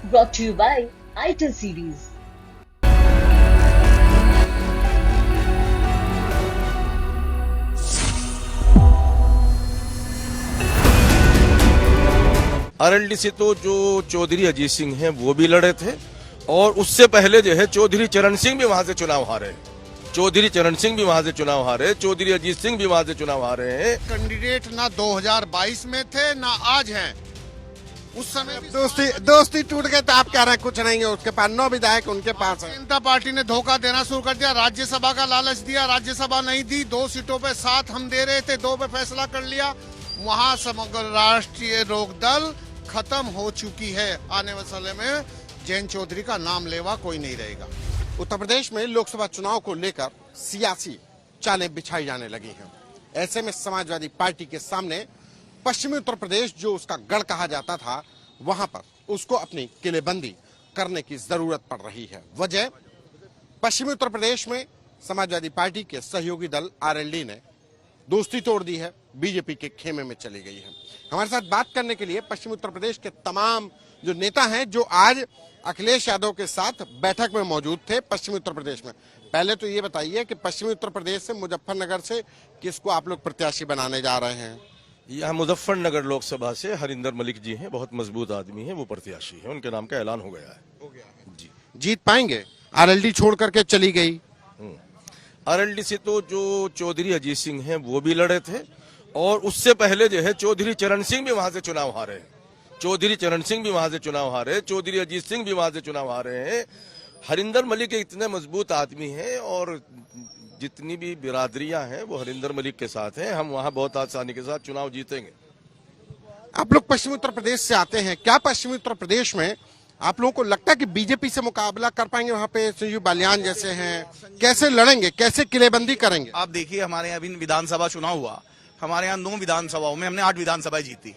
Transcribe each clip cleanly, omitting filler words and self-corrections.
brought to you by ITIL series. RLD से तो जो चौधरी अजीत सिंह हैं वो भी लड़े थे और उससे पहले जो है चौधरी चरण सिंह भी वहां से चुनाव हारे। चौधरी चरण सिंह भी वहां से चुनाव हारे, चौधरी अजीत सिंह भी वहां से चुनाव हारे हैं। कैंडिडेट ना 2022 में थे ना आज हैं। उस समय दोस्ती टूट गए तो आप कह रहे हैं कुछ नहीं है उसके पास, 9 विधायक उनके पास है। जनता पार्टी ने धोखा देना शुरू कर दिया। राज्यसभा का लालच दिया, राज्यसभा नहीं दी। 2 सीटों पे 7 हम दे रहे थे, 2 पे फैसला कर लिया। वहां समग्र राष्ट्रीय लोकदल खत्म हो चुकी है। आने वाले समय में जयंत चौधरी का नाम लेवा कोई नहीं रहेगा। उत्तर प्रदेश में लोकसभा चुनाव को लेकर सियासी चालें बिछाई जाने लगी हैं। ऐसे में समाजवादी पार्टी के सामने पश्चिमी उत्तर प्रदेश जो उसका गढ़ कहा जाता था, वहां पर उसको अपनी किलेबंदी करने की जरूरत पड़ रही है। वजह, पश्चिमी उत्तर प्रदेश में समाजवादी पार्टी के सहयोगी दल आरएलडी ने दोस्ती तोड़ दी है, बीजेपी के खेमे में चली गई है। हमारे साथ बात करने के लिए पश्चिमी उत्तर प्रदेश के तमाम जो नेता हैं, जो आज अखिलेश यादव के साथ बैठक में मौजूद थे पश्चिमी उत्तर प्रदेश में। पहले तो ये बताइए कि पश्चिमी उत्तर प्रदेश से, मुजफ्फरनगर से किसको आप लोग प्रत्याशी बनाने जा रहे हैं? यहाँ मुजफ्फरनगर लोकसभा से हरिंदर मलिक जी हैं, बहुत मजबूत आदमी हैं, वो प्रत्याशी हैं, उनके नाम का ऐलान हो गया है। जी, जीत पाएंगे? आरएलडी छोड़ करके चली गई। आरएलडी से तो जो चौधरी अजीत सिंह हैं वो भी लड़े थे और उससे पहले जो है चौधरी चरण सिंह भी वहां से चुनाव हारे। चौधरी चरण सिंह भी वहां से चुनाव हारे, चौधरी अजीत सिंह भी वहां से चुनाव हारे हैं। हरिंदर मलिक इतने मजबूत आदमी हैं और जितनी भी बिरादरियां हैं वो हरिंदर मलिक के साथ हैं। हम वहां बहुत आसानी के साथ चुनाव जीतेंगे। आप लोग पश्चिमी उत्तर प्रदेश से आते हैं, क्या पश्चिमी उत्तर प्रदेश में आप लोगों को लगता है कि बीजेपी से मुकाबला कर पाएंगे? वहां पे संजीव बालियान जैसे हैं, कैसे लड़ेंगे, कैसे किलेबंदी करेंगे? आप देखिए, हमारे यहाँ अभी विधानसभा चुनाव हुआ, हमारे यहाँ 9 विधानसभाओं में हमने 8 विधानसभाएं जीती।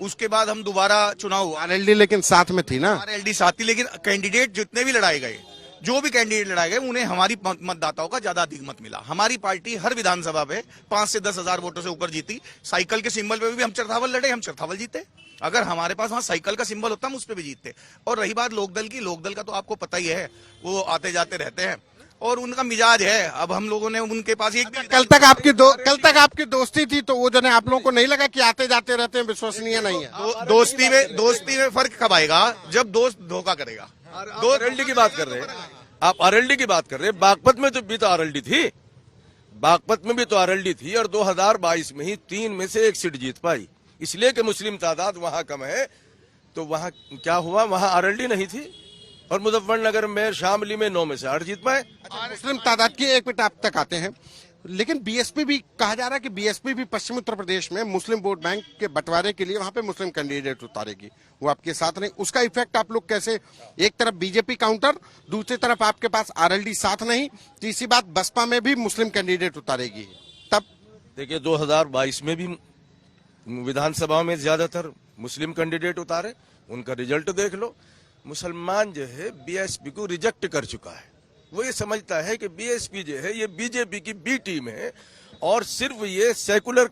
उसके बाद हम दोबारा चुनाव हुआ। आरएलडी लेकिन साथ में थी ना? आरएलडी साथ थी, लेकिन कैंडिडेट जितने भी लड़ाए गए, जो भी कैंडिडेट लड़ाए गए, उन्हें हमारी मतदाताओं का ज्यादा अधिक मत मिला। हमारी पार्टी हर विधानसभा पे 5 से 10 हजार वोटों से ऊपर जीती। साइकिल के सिंबल पे भी हम चरथावल लड़े, हम चरथावल जीते। अगर हमारे पास वहां साइकिल का सिंबल होता हम उस पर भी जीतते। और रही बात लोकदल की, लोकदल का तो आपको पता ही है, वो आते जाते रहते हैं और उनका मिजाज है। अब हम लोगों ने उनके पास कल तक आपकी दोस्ती थी, तो वो जो है आप लोगों को नहीं लगा कि आते जाते रहते हैं, विश्वसनीय नहीं है? दोस्ती में फर्क कब आएगा? जब दोस्त धोखा करेगा। आरएलडी की बात कर रहे हैं आप, आरएलडी की बात कर रहे हैं। बागपत में तो भी तो आरएलडी थी, बागपत में भी तो आरएलडी थी और 2022 में ही 3 में से 1 सीट जीत पाई, इसलिए कि मुस्लिम तादाद वहां कम है। तो वहां क्या हुआ, वहां आरएलडी नहीं थी और मुजफ्फरनगर में, शामली में 9 में से 8 जीत पाए। मुस्लिम तादाद की एक मिनट आप तक आते हैं, लेकिन बीएसपी भी कहा जा रहा है कि बीएसपी भी पश्चिमी उत्तर प्रदेश में मुस्लिम वोट बैंक के बंटवारे के लिए वहां पे मुस्लिम कैंडिडेट उतारेगी। वो आपके साथ नहीं, उसका इफेक्ट आप लोग कैसे? एक तरफ बीजेपी काउंटर, दूसरी तरफ आपके पास आरएलडी साथ नहीं, तीसरी बात बसपा में भी मुस्लिम कैंडिडेट उतारेगी। तब देखिए 2022 में भी विधानसभा में ज्यादातर मुस्लिम कैंडिडेट उतारे, उनका रिजल्ट देख लो। मुसलमान जो है बीएसपी को रिजेक्ट कर चुका है। वो ये समझता है कि बीएसपी जो है ये बीजेपी की बी टीम है और सिर्फ ये सेकुलर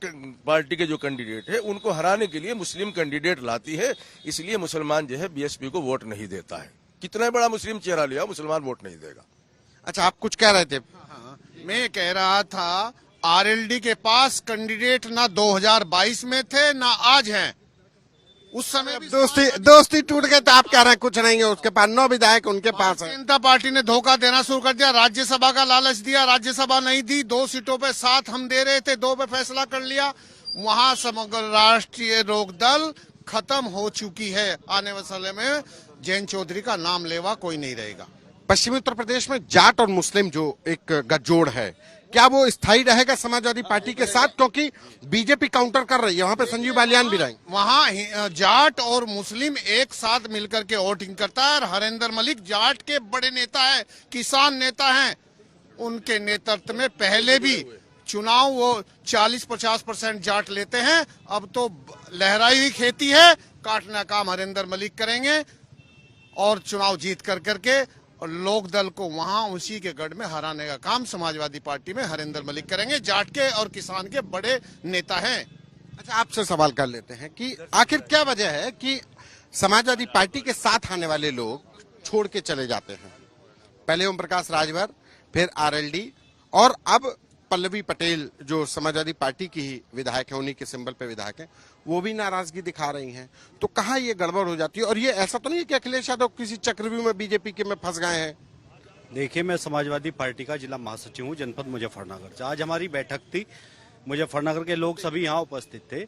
पार्टी के जो कैंडिडेट है उनको हराने के लिए मुस्लिम कैंडिडेट लाती है, इसलिए मुसलमान जो है बीएसपी को वोट नहीं देता है। कितना बड़ा मुस्लिम चेहरा लिया, मुसलमान वोट नहीं देगा। अच्छा, आप कुछ कह रहे थे? मैं कह रहा था आरएलडी के पास कैंडिडेट ना 2022 में थे ना आज हैं। उस समय दोस्ती टूट गए तो आप कह रहे हैं कुछ नहीं है उसके पास, 9 विधायक उनके पास है। जनता पार्टी ने धोखा देना शुरू कर दिया। राज्यसभा का लालच दिया, राज्यसभा नहीं दी। 2 सीटों पे 7 हम दे रहे थे, 2 पे फैसला कर लिया। वहां समग्र राष्ट्रीय लोकदल खत्म हो चुकी है। आने वाले समय में जयंत चौधरी का नाम लेवा कोई नहीं रहेगा। पश्चिमी उत्तर प्रदेश में जाट और मुस्लिम जो एक गठजोड़ है, क्या वो स्थायी रहेगा समाजवादी पार्टी के साथ? क्योंकि बीजेपी काउंटर कर रही है, वहां पे संजीव बालियान भी रहेंगे। वहां जाट और मुस्लिम एक साथ मिलकर के वोटिंग करता है और हरिंदर मलिक जाट के बड़े नेता है, किसान नेता हैं। उनके नेतृत्व में पहले भी चुनाव वो 40-50% जाट लेते हैं। अब तो लहराई हुई खेती है, काटना काम हरिंदर मलिक करेंगे और चुनाव जीत कर करके और लोक दल को वहां उसी के गढ़ में हराने का काम समाजवादी पार्टी में हरिंदर मलिक करेंगे। जाट के और किसान के बड़े नेता हैं। अच्छा, आपसे सवाल कर लेते हैं कि आखिर क्या वजह है कि समाजवादी पार्टी के साथ आने वाले लोग छोड़ के चले जाते हैं। पहले ओम प्रकाश राजभर, फिर आरएलडी और अब पल्लवी पटेल जो समाजवादी पार्टी की ही विधायक है, उन्हीं के सिंबल पे विधायक है, वो भी नाराजगी दिखा रही हैं। तो कहाँ ये गड़बड़ हो जाती है? और ये ऐसा तो नहीं है कि अखिलेश यादव किसी चक्रव्यूह में बीजेपी के में फंस गए हैं? देखिए, मैं समाजवादी पार्टी का जिला महासचिव हूँ जनपद मुजफ्फरनगर से। आज हमारी बैठक थी, मुजफ्फरनगर के लोग सभी यहाँ उपस्थित थे।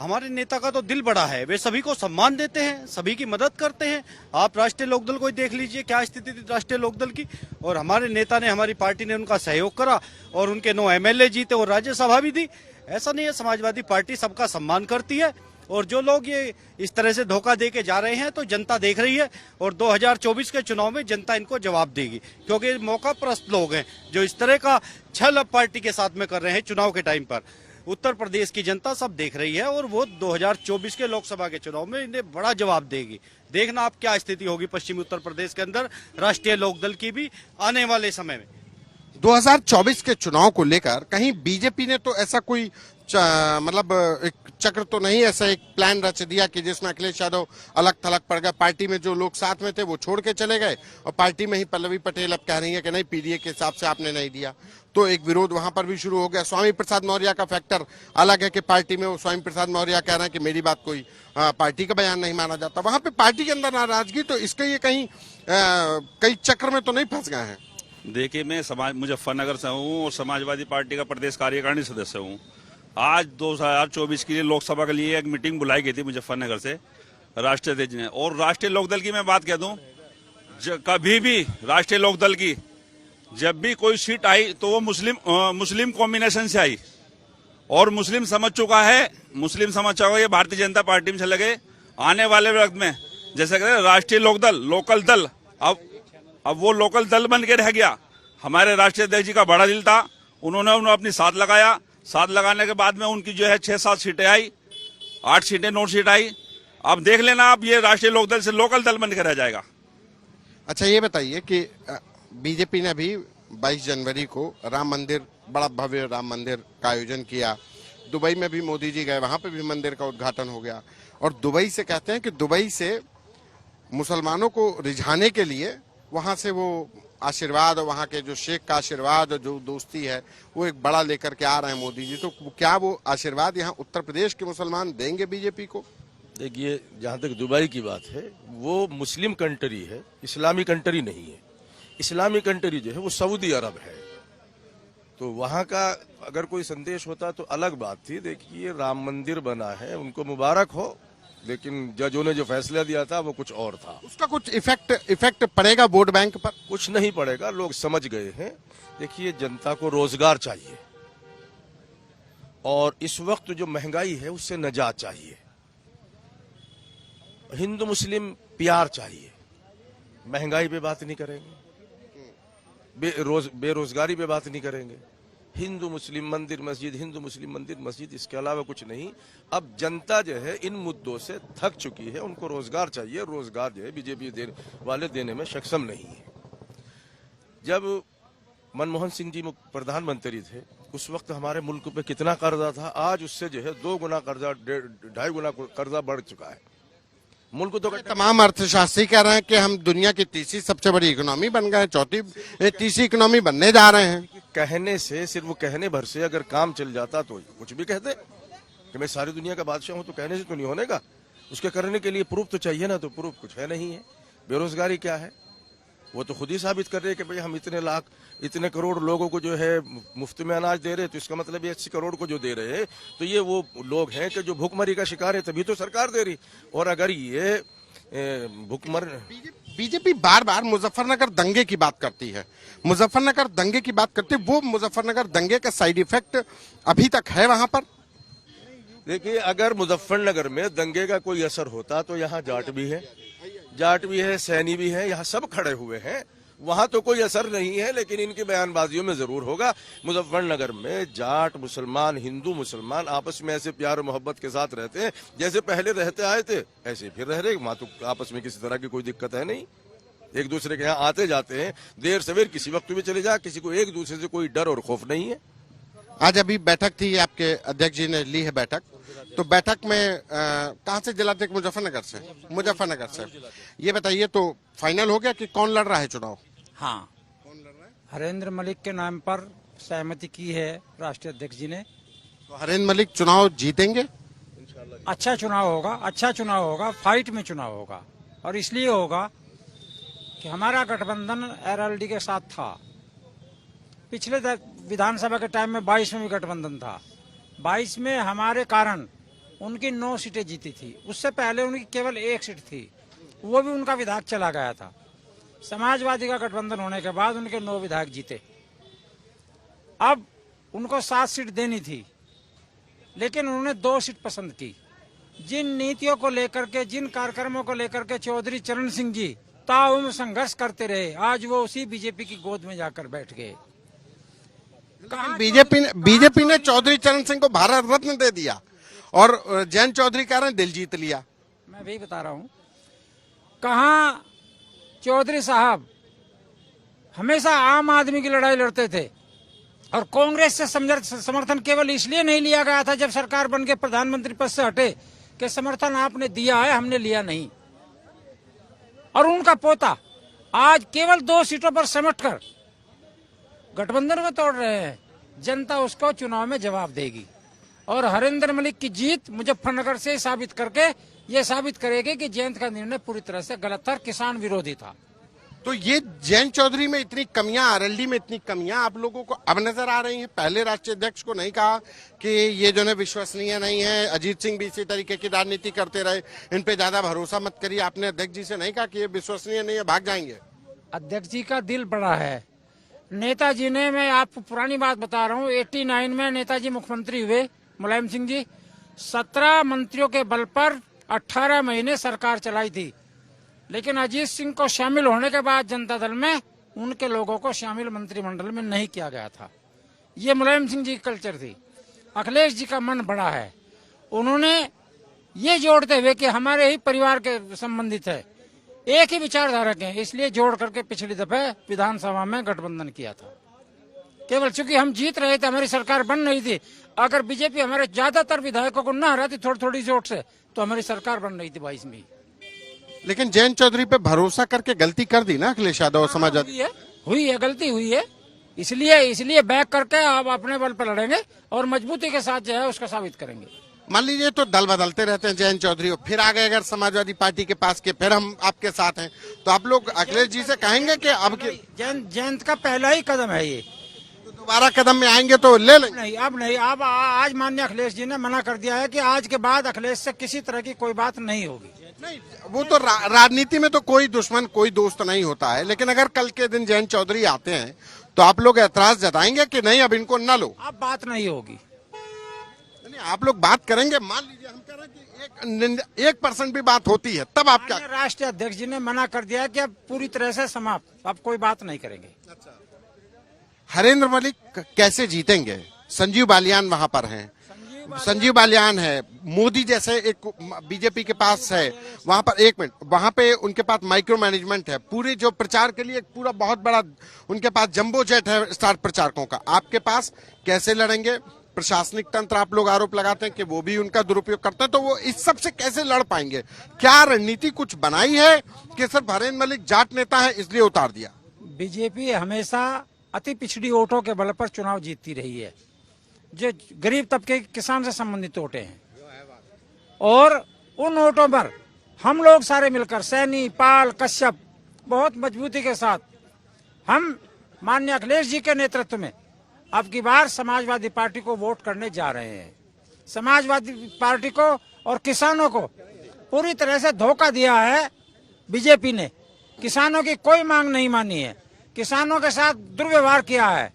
हमारे नेता का तो दिल बड़ा है, वे सभी को सम्मान देते हैं, सभी की मदद करते हैं। आप राष्ट्रीय लोकदल को देख लीजिए, क्या स्थिति थी राष्ट्रीय लोकदल की, और हमारे नेता ने, हमारी पार्टी ने उनका सहयोग करा और उनके 9 एमएलए जीते और राज्यसभा भी दी। ऐसा नहीं है, समाजवादी पार्टी सबका सम्मान करती है। और जो लोग ये इस तरह से धोखा दे के जा रहे हैं तो जनता देख रही है, और 2024 के चुनाव में जनता इनको जवाब देगी, क्योंकि मौका परस्त लोग हैं जो इस तरह का छल अब पार्टी के साथ में कर रहे हैं चुनाव के टाइम पर। उत्तर प्रदेश की जनता सब देख रही है और वो 2024 के लोकसभा के चुनाव में इन्हें बड़ा जवाब देगी। देखना आप क्या स्थिति होगी पश्चिमी उत्तर प्रदेश के अंदर राष्ट्रीय लोकदल की भी आने वाले समय में। 2024 के चुनाव को लेकर कहीं बीजेपी ने तो ऐसा कोई मतलब एक चक्र तो नहीं, ऐसा एक प्लान रच दिया कि जिसमें अखिलेश यादव अलग थलग पड़ गए, पार्टी में जो लोग साथ में थे वो छोड़ के चले गए, और पार्टी में ही पल्लवी पटेल अब कह रही है कि नहीं, पीडीए के हिसाब से आपने नहीं दिया, तो एक विरोध वहां पर भी शुरू हो गया। स्वामी प्रसाद मौर्य का फैक्टर अलग है कि पार्टी में वो स्वामी प्रसाद मौर्य कह रहे हैं कि मेरी बात कोई पार्टी का बयान नहीं माना जाता। वहां पे पार्टी के अंदर नाराजगी, तो इसके ये कहीं कई चक्र में तो नहीं फंस गए हैं? देखिए, मैं मुजफ्फरनगर से हूँ और समाजवादी पार्टी का प्रदेश कार्यकारिणी सदस्य हूँ। आज 2024 के लिए लोकसभा के लिए एक मीटिंग बुलाई गई थी मुजफ्फरनगर से राष्ट्रीय अध्यक्ष ने। और राष्ट्रीय लोकदल की मैं बात कह दूं, कभी भी राष्ट्रीय लोकदल की जब भी कोई सीट आई तो वो मुस्लिम कॉम्बिनेशन से आई, और मुस्लिम समझ चुका है ये भारतीय जनता पार्टी में चले गए। आने वाले वक्त में जैसे कहते राष्ट्रीय लोकदल, लोकल दल, अब वो लोकल दल बन के रह गया। हमारे राष्ट्रीय अध्यक्ष जी का बड़ा दिल था, उन्होंने अपनी साथ लगाया। साथ लगाने के बाद में उनकी जो है 6-7 सीटें आई, 8 सीटें 9 सीट आई। अब देख लेना आप, ये राष्ट्रीय लोकदल से लोकल दल बन के रह जाएगा। अच्छा, ये बताइए कि बीजेपी ने भी 22 जनवरी को राम मंदिर, बड़ा भव्य राम मंदिर का आयोजन किया। दुबई में भी मोदी जी गए, वहां पे भी मंदिर का उद्घाटन हो गया। और दुबई से कहते हैं कि दुबई से मुसलमानों को रिझाने के लिए वहां से वो आशीर्वाद, और वहां के जो शेख का आशीर्वाद और जो दोस्ती है वो एक बड़ा लेकर के आ रहे हैं मोदी जी। तो क्या वो आशीर्वाद यहाँ उत्तर प्रदेश के मुसलमान देंगे बीजेपी को? देखिए, जहाँ तक दुबई की बात है, वो मुस्लिम कंट्री है, इस्लामी कंट्री नहीं है। इस्लामी कंट्री जो है वो सऊदी अरब है, तो वहाँ का अगर कोई संदेश होता तो अलग बात थी। देखिए, राम मंदिर बना है, उनको मुबारक हो, लेकिन जजों ने जो फैसला दिया था वो कुछ और था। उसका कुछ इफेक्ट पड़ेगा वोट बैंक पर? कुछ नहीं पड़ेगा, लोग समझ गए हैं। देखिए, जनता को रोजगार चाहिए, और इस वक्त जो महंगाई है उससे निजात चाहिए। हिंदू मुस्लिम प्यार चाहिए। महंगाई पे बात नहीं करेंगे, बेरोजगारी पे बात नहीं करेंगे। हिंदू मुस्लिम मंदिर मस्जिद, हिंदू मुस्लिम मंदिर मस्जिद, इसके अलावा कुछ नहीं। अब जनता जो है इन मुद्दों से थक चुकी है, उनको रोजगार चाहिए। रोजगार जो है बीजेपी वाले देने में सक्षम नहीं है। जब मनमोहन सिंह जी प्रधानमंत्री थे, उस वक्त हमारे मुल्क पे कितना कर्जा था, आज उससे जो है 2 गुना कर्जा, 2.5 गुना कर्जा बढ़ चुका है। मुल्क तो तमाम अर्थशास्त्री कह रहे हैं कि हम दुनिया की तीसरी सबसे बड़ी इकोनॉमी बन गए, तीसरी इकोनॉमी बनने जा रहे हैं। कहने से, सिर्फ वो कहने भर से अगर काम चल जाता तो कुछ भी कहते कि मैं सारी दुनिया का बादशाह हूं, तो कहने से तो नहीं होने का। उसके करने के लिए प्रूफ तो चाहिए ना, तो प्रूफ कुछ है नहीं है। बेरोजगारी क्या है, वो तो खुद ही साबित कर रहे हैं कि भाई हम इतने करोड़ लोगों को जो है मुफ्त में अनाज दे रहे, तो इसका मतलब ये 80 करोड़ को जो दे रहे हैं, तो ये वो लोग हैं कि जो भूखमरी का शिकार है, तभी तो सरकार दे रही। और अगर ये बीजेपी बार बार मुजफ्फरनगर दंगे की बात करती है, मुजफ्फरनगर दंगे की बात करती है, वो मुजफ्फरनगर दंगे का साइड इफेक्ट अभी तक है वहां पर? देखिए, अगर मुजफ्फरनगर में दंगे का कोई असर होता तो यहाँ जाट भी है, सैनी भी है, यहाँ सब खड़े हुए हैं। वहां तो कोई असर नहीं है, लेकिन इनकी बयानबाजियों में जरूर होगा। मुजफ्फरनगर में जाट मुसलमान, हिंदू मुसलमान आपस में ऐसे प्यार मोहब्बत के साथ रहते हैं, जैसे पहले रहते आए थे ऐसे फिर रह रहे। वहां तो आपस में किसी तरह की कोई दिक्कत है नहीं, एक दूसरे के यहाँ आते जाते हैं, देर सवेर किसी वक्त भी चले जा, किसी को एक दूसरे से कोई डर और खौफ नहीं है। आज अभी बैठक थी, आपके अध्यक्ष जी ने ली है बैठक, तो बैठक में कहाँ से जिलाध्यक्ष? मुजफ्फरनगर से। मुजफ्फरनगर से। ये बताइए तो फाइनल हो गया कि कौन लड़ रहा है चुनाव? हाँ, हरेंद्र मलिक के नाम पर सहमति की है राष्ट्रीय अध्यक्ष जी ने। तो हरेंद्र मलिक चुनाव जीतेंगे? अच्छा चुनाव होगा, फाइट में चुनाव होगा। और इसलिए होगा कि हमारा गठबंधन आरएलडी के साथ था। पिछले विधानसभा के टाइम में 22 में भी गठबंधन था। 22 में हमारे कारण उनकी 9 सीटें जीती थी। उससे पहले उनकी केवल 1 सीट थी, वो भी उनका विधायक चला गया था। समाजवादी का गठबंधन होने के बाद उनके 9 विधायक जीते। अब उनको 7 सीट देनी थी, लेकिन उन्होंने 2 सीट पसंद की। जिन नीतियों को लेकर के, जिन कार्यक्रमों को लेकर के चौधरी चरण सिंह जी ताउम्र संघर्ष करते रहे, आज वो उसी बीजेपी की गोद में जाकर बैठ गए। बीजेपी ने चौधरी चरण सिंह को भारत रत्न दे दिया और जयंत चौधरी कह रहे हैं दिल जीत लिया। मैं वही बता रहा हूं, कहाँ चौधरी साहब हमेशा आम आदमी की लड़ाई लड़ते थे और कांग्रेस से समर्थन केवल इसलिए नहीं लिया गया था जब सरकार बन के प्रधानमंत्री पद से हटे कि समर्थन आपने दिया है, हमने लिया नहीं। और उनका पोता आज केवल 2 सीटों पर सिमटकर गठबंधन को तोड़ रहे हैं। जनता उसको चुनाव में जवाब देगी और हरेंद्र मलिक की जीत मुजफ्फरनगर से साबित करके ये साबित करेगी कि जयंत का निर्णय पूरी तरह से गलत था, किसान विरोधी था। तो ये जयंत चौधरी में इतनी कमियां, आरएलडी में इतनी कमियां आप लोगों को अब नजर आ रही हैं? पहले राष्ट्रीय अध्यक्ष को नहीं कहा कि ये जो है विश्वसनीय नहीं है। अजीत सिंह भी इसी तरीके की राजनीति करते रहे, इन पे ज्यादा भरोसा मत करिए। आपने अध्यक्ष जी से नहीं कहा कि ये विश्वसनीय नहीं है, भाग जाएंगे? अध्यक्ष जी का दिल बड़ा है। नेताजी ने, मैं आपको पुरानी बात बता रहा हूँ, 89 में नेताजी मुख्यमंत्री हुए, मुलायम सिंह जी 17 मंत्रियों के बल पर 18 महीने सरकार चलाई थी। लेकिन अजीत सिंह को शामिल होने के बाद जनता दल में उनके लोगों को शामिल मंत्रिमंडल में नहीं किया गया था। ये मुलायम सिंह जी की कल्चर थी। अखिलेश जी का मन बड़ा है, उन्होंने ये जोड़ते हुए कि हमारे ही परिवार के संबंधित है, एक ही विचारधारक हैं, इसलिए जोड़ करके पिछली दफे विधानसभा में गठबंधन किया था। केवल चूंकि हम जीत रहे थे, हमारी सरकार बन रही थी, अगर बीजेपी हमारे ज्यादातर विधायकों को न हराती थोड़ी थोड़ी वोट से, तो हमारी सरकार बन रही थी 22 में। लेकिन जयंत चौधरी पे भरोसा करके गलती कर दी ना अखिलेश यादव और समाजवादी। गलती हुई है, इसलिए बैक करके आप अपने बल पर लड़ेंगे और मजबूती के साथ जो है उसका साबित करेंगे। मान लीजिए तो दल बदलते रहते हैं जयंत चौधरी, फिर आ गए अगर समाजवादी पार्टी के पास के, फिर हम आपके साथ हैं, तो आप लोग अखिलेश जी से कहेंगे कि अब जयंत का पहला ही कदम है ये, तो दोबारा कदम में आएंगे तो ले लेंगे? नहीं, अब नहीं। अब आज माननीय अखिलेश जी ने मना कर दिया है कि आज के बाद अखिलेश से किसी तरह की कोई बात नहीं होगी। नहीं, वो तो राजनीति में तो कोई दुश्मन कोई दोस्त नहीं होता है, लेकिन अगर कल के दिन जयंत चौधरी आते हैं तो आप लोग ऐतराज जताएंगे कि नहीं अब इनको न लो? अब बात नहीं होगी। नहीं, आप लोग बात करेंगे। मान लीजिए हम कह रहे हैं कि 1% भी बात होती है, तब आप क्या? राष्ट्रीय अध्यक्ष जी ने मना कर दिया कि अब पूरी तरह से समाप्त, अब कोई बात नहीं करेंगे। हरेंद्र मलिक कैसे जीतेंगे? संजीव बालियान वहां पर हैं, संजीव बालियान है, मोदी जैसे एक बीजेपी के पास है, वहां पर 1 मिनट, वहां पे उनके पास माइक्रो मैनेजमेंट है, पूरे जो प्रचार के लिए एक पूरा बहुत बड़ा उनके पास जंबो जेट है स्टार प्रचारकों का। आपके पास कैसे लड़ेंगे? प्रशासनिक तंत्र आप लोग आरोप लगाते हैं कि वो भी उनका दुरुपयोग करते हैं, तो वो इस सब से कैसे लड़ पाएंगे? क्या रणनीति कुछ बनाई है कि सिर्फ हरेंद्र मलिक जाट नेता है इसलिए उतार दिया? बीजेपी हमेशा अति पिछड़ी वोटों के बल पर चुनाव जीतती रही है, जो गरीब तबके किसान से संबंधित वोटे हैं, और उन वोटों पर हम लोग सारे मिलकर, सैनी, पाल, कश्यप, बहुत मजबूती के साथ हम माननीय अखिलेश जी के नेतृत्व में अब की बार समाजवादी पार्टी को वोट करने जा रहे हैं। समाजवादी पार्टी को और किसानों को पूरी तरह से धोखा दिया है बीजेपी ने। किसानों की कोई मांग नहीं मानी है, किसानों के साथ दुर्व्यवहार किया है।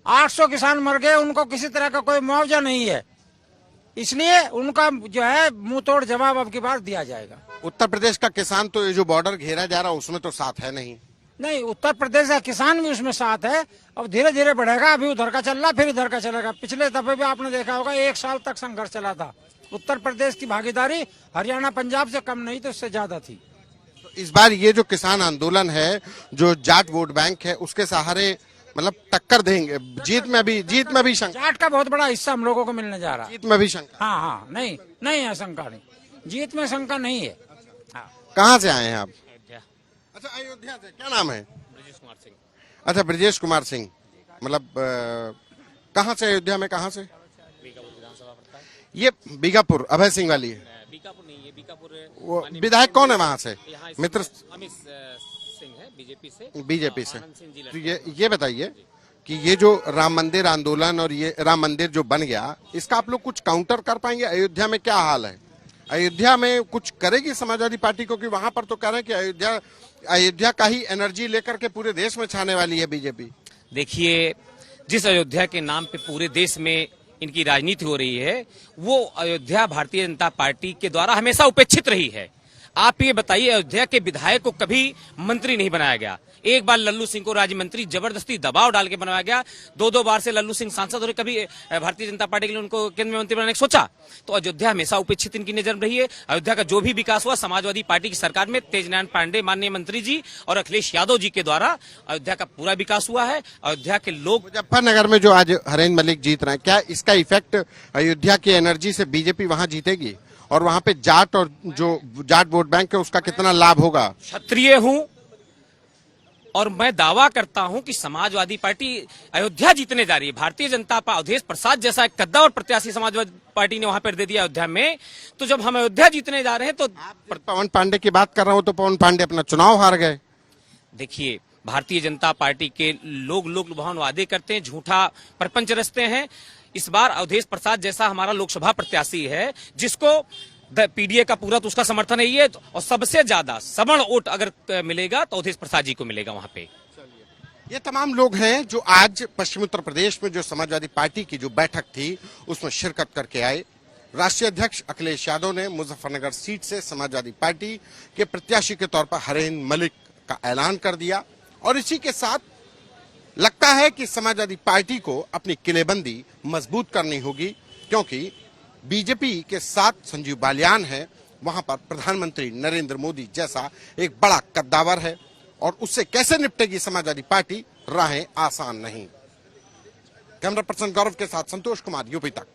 800 किसान मर गए, उनको किसी तरह का कोई मुआवजा नहीं है, इसलिए उनका जो है मुंह तोड़ जवाब अब की बार दिया जाएगा। उत्तर प्रदेश का किसान तो ये जो बॉर्डर घेरा जा रहा है उसमें तो साथ है नहीं? नहीं, उत्तर प्रदेश का किसान भी उसमें साथ है, अब धीरे धीरे बढ़ेगा। अभी उधर का चल रहा, फिर इधर का चलेगा। पिछले दफे भी आपने देखा होगा 1 साल तक संघर्ष चला था। उत्तर प्रदेश की भागीदारी हरियाणा पंजाब से कम नहीं तो उससे ज्यादा थी। तो इस बार ये जो किसान आंदोलन है, जो जाट वोट बैंक है, उसके सहारे मतलब टक्कर देंगे, जीत में भी शंका, जाट का बहुत बड़ा हिस्सा हम लोगों को मिलने जा रहा है। जीत में भी शंका। हाँ हाँ, नहीं नहीं है शंका, नहीं, जीत में शंका नहीं है। हाँ। कहाँ से आए हैं आप? अच्छा, अयोध्या से। क्या नाम है? ब्रजेश कुमार सिंह। अच्छा, ब्रजेश कुमार सिंह। मतलब कहाँ से? अयोध्या में कहाँ से? बीकापुर विधानसभा पड़ता है। ये बीकापुर अभय सिंह वाली है। बीकापुर नहीं है, बीकापुर वो विधायक कौन है वहाँ से? यहाँ मित्र अमित सिंह है बीजेपी से। बीजेपी से। आनंद सिंह जी तो ये बताइए कि ये जो राम मंदिर आंदोलन और ये राम मंदिर जो बन गया, इसका आप लोग कुछ काउंटर कर पाएंगे? अयोध्या में क्या हाल है? अयोध्या में कुछ करेगी समाजवादी पार्टी? क्योंकि वहां पर तो कह रहे हैं कि अयोध्या का ही एनर्जी लेकर के पूरे देश में छाने वाली है बीजेपी। देखिए, जिस अयोध्या के नाम पे पूरे देश में इनकी राजनीति हो रही है, वो अयोध्या भारतीय जनता पार्टी के द्वारा हमेशा उपेक्षित रही है। आप ये बताइए, अयोध्या के विधायक को कभी मंत्री नहीं बनाया गया। एक बार लल्लू सिंह को राज्य मंत्री जबरदस्ती दबाव डाल के बनाया गया। दो बार से लल्लू सिंह सांसद हो, कभी भारतीय जनता पार्टी के लिए उनको केंद्र में मंत्री बनाने की सोचा। तो अयोध्या हमेशा उपेक्षित इनकी नजर रही है। अयोध्या का जो भी विकास हुआ समाजवादी पार्टी की सरकार में तेजनारायण पांडे माननीय मंत्री जी और अखिलेश यादव जी के द्वारा अयोध्या का पूरा विकास हुआ है। अयोध्या के लोग, मुजफ्फरनगर में जो आज हरेंद्र मलिक जीत रहे हैं, क्या इसका इफेक्ट अयोध्या की एनर्जी से बीजेपी वहां जीतेगी? और वहां पे जाट और जो जाट वोट बैंक है उसका कितना लाभ होगा? क्षत्रिय हूं और मैं दावा करता हूं कि समाजवादी पार्टी अयोध्या जीतने जा रही है। भारतीय जनता पार्टी अवधेश प्रसाद जैसा एक कद्दावर प्रत्याशी समाजवादी पार्टी ने वहां पर दे दिया अयोध्या में। तो जब हम अयोध्या जीतने जा रहे हैं तो पवन पांडे की बात कर रहा हूं, तो पवन पांडे अपना चुनाव हार गए। देखिए, भारतीय जनता पार्टी के लोग लुभावन वादे करते हैं, झूठा प्रपंच रचते हैं। इस बार अवधेश प्रसाद जैसा हमारा लोकसभा प्रत्याशी है, जिसको पीडीए का पूरा तो उसका समर्थन है ये, और सबसे ज्यादा सवर्ण वोट अगर मिलेगा तो अवधेश प्रसाद जी को मिलेगा वहां पे। ये तमाम लोग हैं जो आज पश्चिमी उत्तर प्रदेश में जो समाजवादी पार्टी की जो बैठक थी उसमें शिरकत करके आए। राष्ट्रीय अध्यक्ष अखिलेश यादव ने मुजफ्फरनगर सीट से समाजवादी पार्टी के प्रत्याशी के तौर पर हरेंद्र मलिक का ऐलान कर दिया। और इसी के साथ लगता है कि समाजवादी पार्टी को अपनी किलेबंदी मजबूत करनी होगी, क्योंकि बीजेपी के साथ संजीव बालियान है, वहां पर प्रधानमंत्री नरेंद्र मोदी जैसा एक बड़ा कद्दावर है, और उससे कैसे निपटेगी समाजवादी पार्टी, राहें आसान नहीं। कैमरा पर्सन गौरव के साथ संतोष कुमार, यूपी तक।